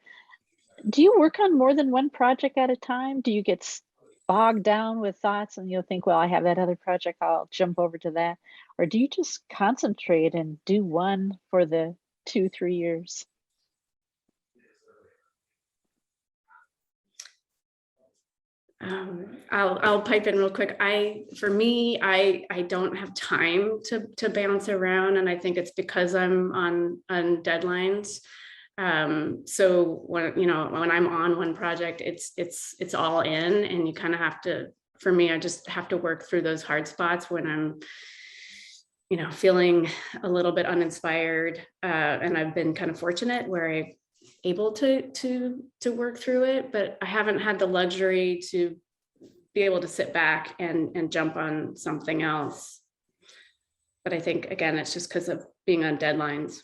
Do you work on more than one project at a time? Do you get bogged down with thoughts and you'll think, well, I have that other project, I'll jump over to that? Or do you just concentrate and do one for the 2-3 years? I'll pipe in real quick. For me, I don't have time to bounce around, and I think it's because I'm on deadlines. So when I'm on one project, it's all in, and you kind of have to. For me, I just have to work through those hard spots when I'm, feeling a little bit uninspired. And I've been kind of fortunate where I'm able to work through it, but I haven't had the luxury to be able to sit back and jump on something else. But I think, again, it's just because of being on deadlines.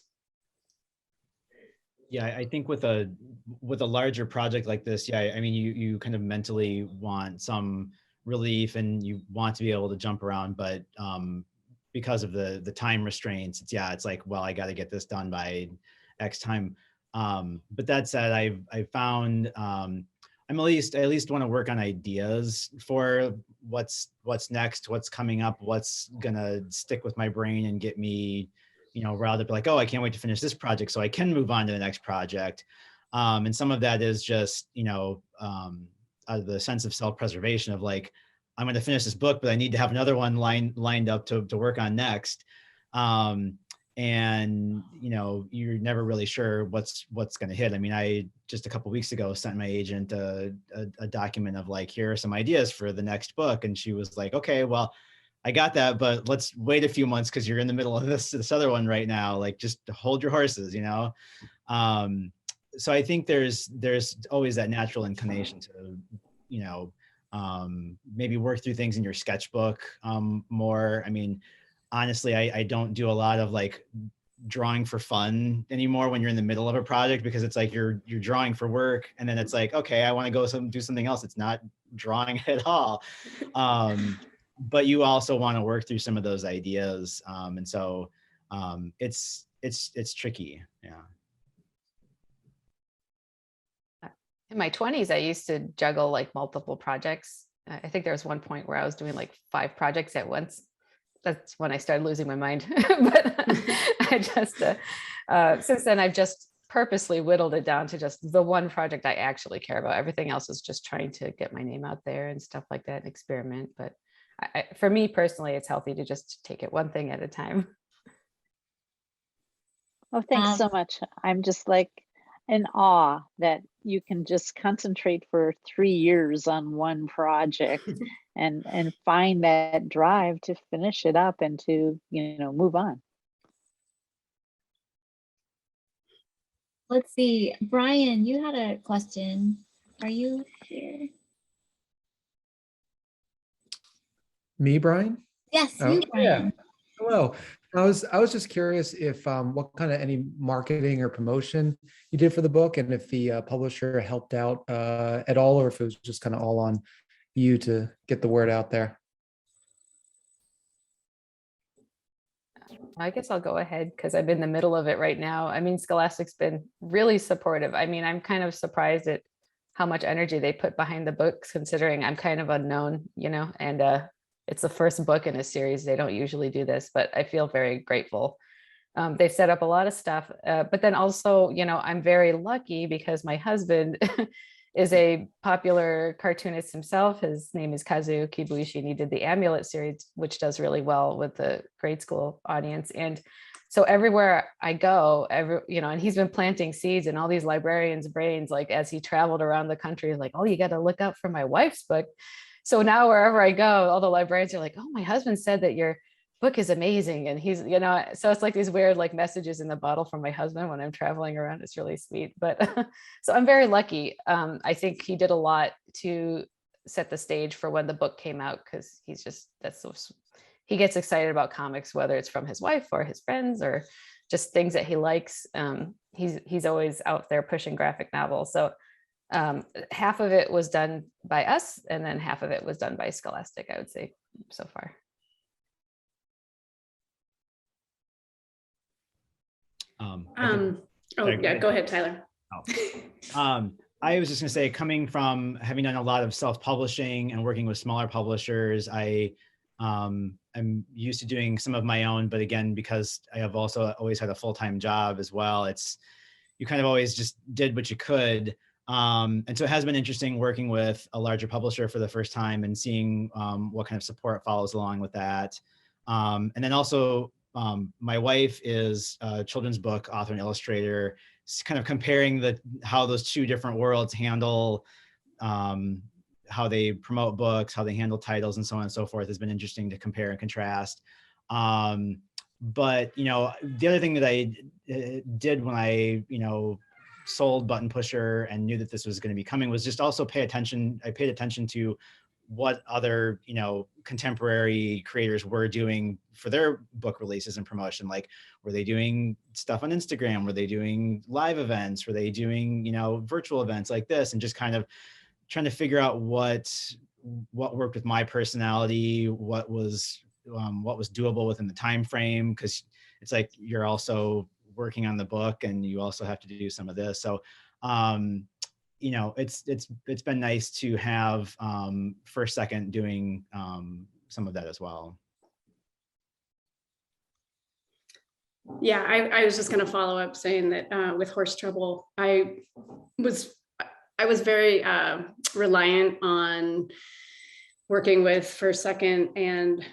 Yeah, I think with a larger project like this, yeah, I mean, you kind of mentally want some relief and you want to be able to jump around, but because of the time restraints, it's like, well, I got to get this done by X time. But that said, I've found I at least want to work on ideas for what's next, what's coming up, what's gonna stick with my brain and get me, riled up, like, oh, I can't wait to finish this project so I can move on to the next project. And some of that is just, out of the sense of self-preservation of like, I'm going to finish this book, but I need to have another one lined up to work on next. And you're never really sure what's going to hit. I mean, I just a couple of weeks ago sent my agent a document of like, here are some ideas for the next book, and she was like, okay, well, I got that, but let's wait a few months because you're in the middle of this other one right now. Like, just hold your horses, So I think there's always that natural inclination to, maybe work through things in your sketchbook more. I mean, honestly, I don't do a lot of like drawing for fun anymore when you're in the middle of a project, because it's like you're drawing for work, and then it's like, okay, I want to go do something else. It's not drawing at all. But you also want to work through some of those ideas, and so it's tricky. Yeah. In my 20s, I used to juggle like multiple projects. I think there was one point where I was doing like 5 projects at once. That's when I started losing my mind. But I just, since then, I've just purposely whittled it down to just the one project I actually care about. Everything else is just trying to get my name out there and stuff like that and experiment. But for me personally, it's healthy to just take it one thing at a time. Oh, thanks so much. I'm just like in awe that you can just concentrate for 3 years on one project and find that drive to finish it up and to, move on. Let's see, Brian, you had a question. Are you here? Me, Brian? Yes, Oh, you, Brian. yeah. Hello. I was just curious if what kind of any marketing or promotion you did for the book, and if the publisher helped out at all, or if it was just kind of all on you to get the word out there. I guess I'll go ahead because I'm in the middle of it right now. I mean, Scholastic's been really supportive. I mean, I'm kind of surprised at how much energy they put behind the books, considering I'm kind of unknown, and it's the first book in a series. They don't usually do this, but I feel very grateful. They've set up a lot of stuff, but then also, I'm very lucky because my husband is a popular cartoonist himself. His name is Kazuo Kibuishi, and he did the Amulet series, which does really well with the grade school audience. And so everywhere I go, and he's been planting seeds in all these librarians' brains, like as he traveled around the country, like, oh, you got to look out for my wife's book. So now wherever I go, all the librarians are like, oh, my husband said that your book is amazing. And he's, so it's like these weird like messages in the bottle from my husband when I'm traveling around. It's really sweet. But so I'm very lucky. I think he did a lot to set the stage for when the book came out, because he gets excited about comics, whether it's from his wife or his friends or just things that he likes. He's always out there pushing graphic novels. So half of it was done by us, and then half of it was done by Scholastic, I would say, so far. Go ahead, Tyler. I was just going to say, coming from having done a lot of self-publishing and working with smaller publishers, I'm used to doing some of my own, but again, because I have also always had a full-time job as well, you kind of always just did what you could. And so it has been interesting working with a larger publisher for the first time and seeing what kind of support follows along with that. And then also, my wife is a children's book author and illustrator, kind of comparing how those two different worlds handle how they promote books, how they handle titles, and so on and so forth has been interesting to compare and contrast. But, the other thing that I did when I, sold Button Pusher and knew that this was going to be coming was just also pay attention. I paid attention to what other, you know, contemporary creators were doing for their book releases and promotion. Like, were they doing stuff on Instagram? Were they doing live events? Were they doing, you know, virtual events like this? And just kind of trying to figure out what worked with my personality, what was doable within the time frame, because it's like you're also working on the book and you also have to do some of this. So you know, it's been nice to have First Second doing some of that as well. Yeah, I was just going to follow up saying that with Horse Trouble, I was very reliant on working with First Second and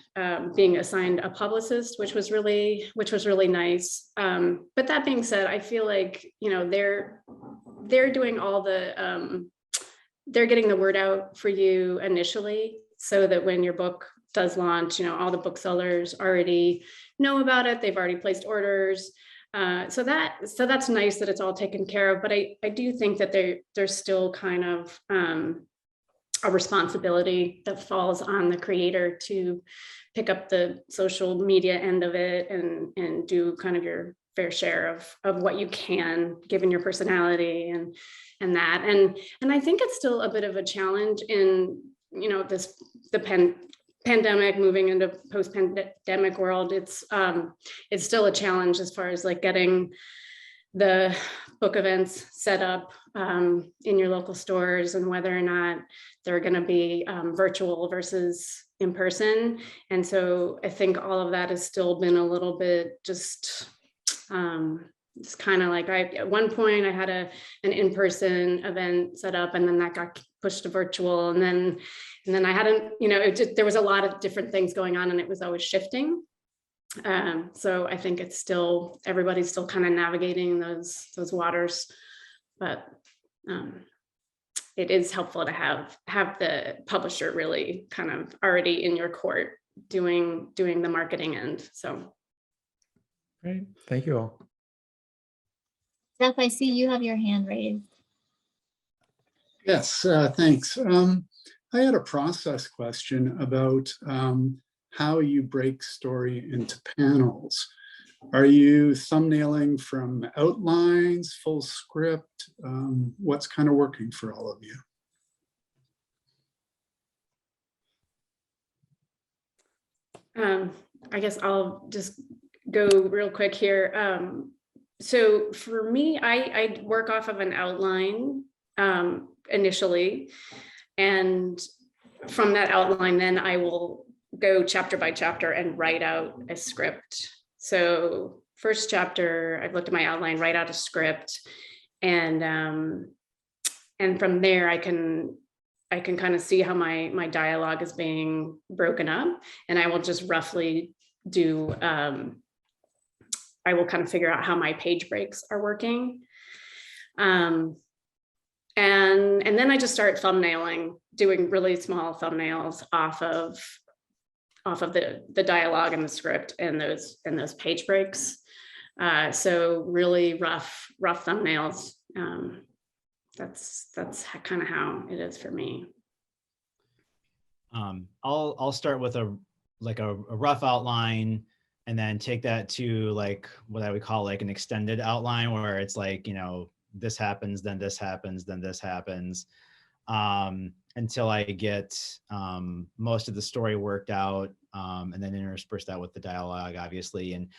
being assigned a publicist, which was really nice. But that being said, I feel like, you know, they're doing all the they're getting the word out for you initially, so that when your book does launch, you know, all the booksellers already know about it. They've already placed orders. So that's nice that it's all taken care of. But I do think that there's still kind of a responsibility that falls on the creator to pick up the social media end of it and do kind of your fair share of what you can, given your personality and that. And I think it's still a bit of a challenge in, you know, the pandemic, moving into post-pandemic world. It's still a challenge as far as like getting the book events set up in your local stores, and whether or not they're going to be virtual versus in person. And so I think all of that has still been a little bit just it's kind of like at one point I had an in-person event set up, and then that got pushed to virtual, and then I hadn't, you know, there was a lot of different things going on, and it was always shifting. So I think it's still, everybody's still kind of navigating those waters, but it is helpful to have the publisher really kind of already in your court doing the marketing end. So Great, thank you all. Steph, I see you have your hand raised. Yes, thanks. I had a process question about how you break story into panels. Are you thumbnailing from outlines, full script? What's kind of working for all of you? I guess I'll just go real quick here. So for me, I work off of an outline initially, and from that outline, then I will go chapter by chapter and write out a script. So first chapter, I've looked at my outline, write out a script, and from there I can kind of see how my dialogue is being broken up, and I will just roughly do I will kind of figure out how my page breaks are working. And then I just start thumbnailing, doing really small thumbnails off of the dialogue and the script and those page breaks. So really rough thumbnails. That's kind of how it is for me. I'll start with a rough outline, and then take that to like what I would call like an extended outline, where it's like, you know, this happens, then this happens, then this happens, until I get most of the story worked out, and then intersperse that with the dialogue, obviously. And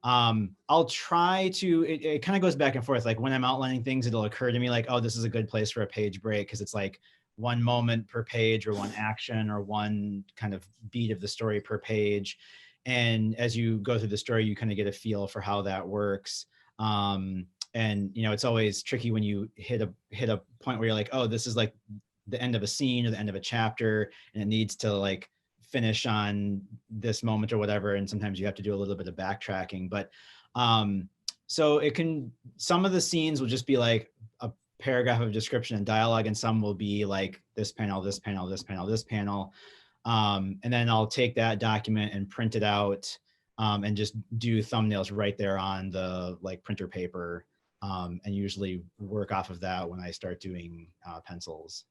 I'll try to, it kind of goes back and forth. Like when I'm outlining things, it'll occur to me like, oh, this is a good place for a page break, because it's like one moment per page, or one action, or one kind of beat of the story per page. And as you go through the story, you kind of get a feel for how that works. And, you know, it's always tricky when you hit a point where you're like, oh, this is like the end of a scene or the end of a chapter, and it needs to like finish on this moment or whatever. And sometimes you have to do a little bit of backtracking, but so some of the scenes will just be like a paragraph of description and dialogue, and some will be like this panel, this panel, this panel, this panel. And then I'll take that document and print it out, and just do thumbnails right there on the like printer paper, and usually work off of that when I start doing pencils.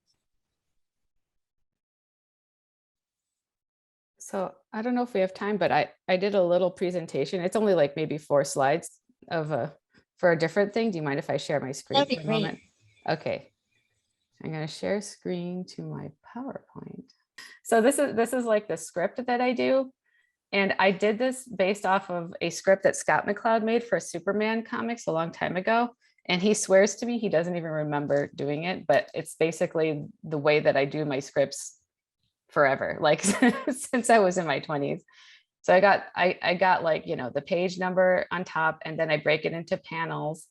So I don't know if we have time, but I did a little presentation. It's only like maybe 4 slides for a different thing. Do you mind if I share my screen That'd be for a great. moment? Okay. I'm going to share screen to my PowerPoint. So this is like the script that I do. And I did this based off of a script that Scott McCloud made for Superman comics a long time ago. And he swears to me he doesn't even remember doing it, but it's basically the way that I do my scripts forever, like since I was in my 20s. So I got like, you know, the page number on top, and then I break it into panels,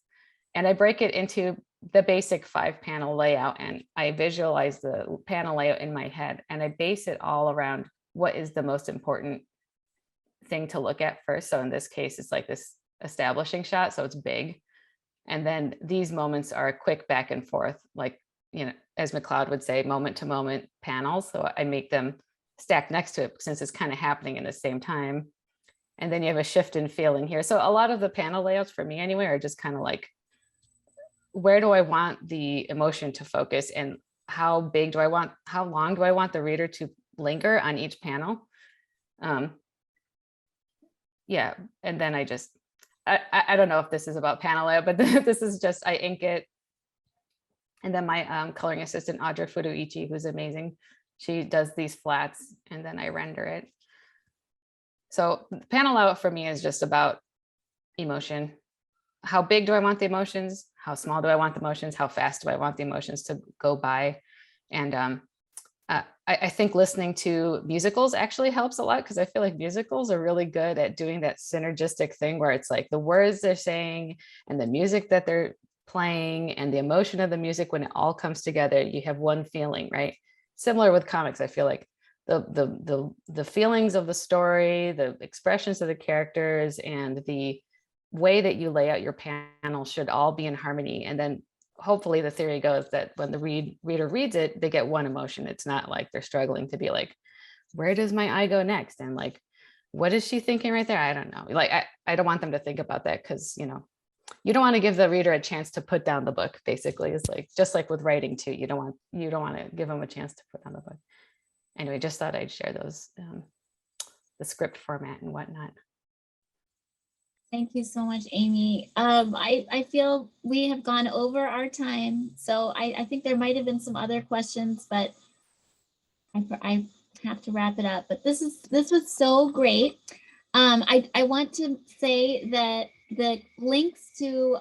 and I break it into the basic 5-panel layout, and I visualize the panel layout in my head, and I base it all around what is the most important thing to look at first. So in this case, it's like this establishing shot, so it's big. And then these moments are a quick back and forth, like, you know, as McCloud would say, moment to moment panels. So I make them stacked next to it since it's kind of happening in the same time. And then you have a shift in feeling here. So a lot of the panel layouts for me anyway are just kind of like, where do I want the emotion to focus, and how long do I want the reader to linger on each panel? Yeah, and then I don't know if this is about panel layout, but this is just, I ink it. And then my coloring assistant, Audra Furuichi, who's amazing, she does these flats, and then I render it. So panel layout for me is just about emotion. How big do I want the emotions? How small do I want the emotions? How fast do I want the emotions to go by? And I think listening to musicals actually helps a lot, because I feel like musicals are really good at doing that synergistic thing where it's like the words they're saying and the music that they're playing and the emotion of the music, when it all comes together, you have one feeling, right? Similar with comics, I feel like the feelings of the story, the expressions of the characters, and the way that you lay out your panel should all be in harmony. And then hopefully the theory goes that when the reader reads it, they get one emotion. It's not like they're struggling to be like, where does my eye go next? And like, what is she thinking right there? I don't know. Like, I don't want them to think about that, because, you know, you don't want to give the reader a chance to put down the book, basically. It's like, just like with writing too, you don't want to give them a chance to put down the book. Anyway, just thought I'd share those, the script format and whatnot. Thank you so much, Amy. I feel we have gone over our time, so I think there might have been some other questions, but I have to wrap it up. But this was so great. I want to say that the links to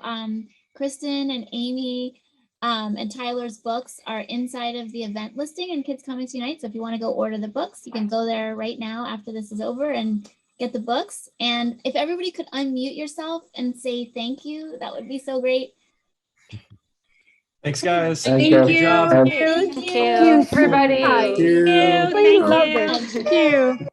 Kristin and Amy and Tyler's books are inside of the event listing in Kids Comics Unite. So if you want to go order the books, you can go there right now after this is over and get the books. And if everybody could unmute yourself and say thank you, that would be so great. Thanks, guys. Thank you. Good job. Thank you. Everybody. Thank you. Thank you. Thank you.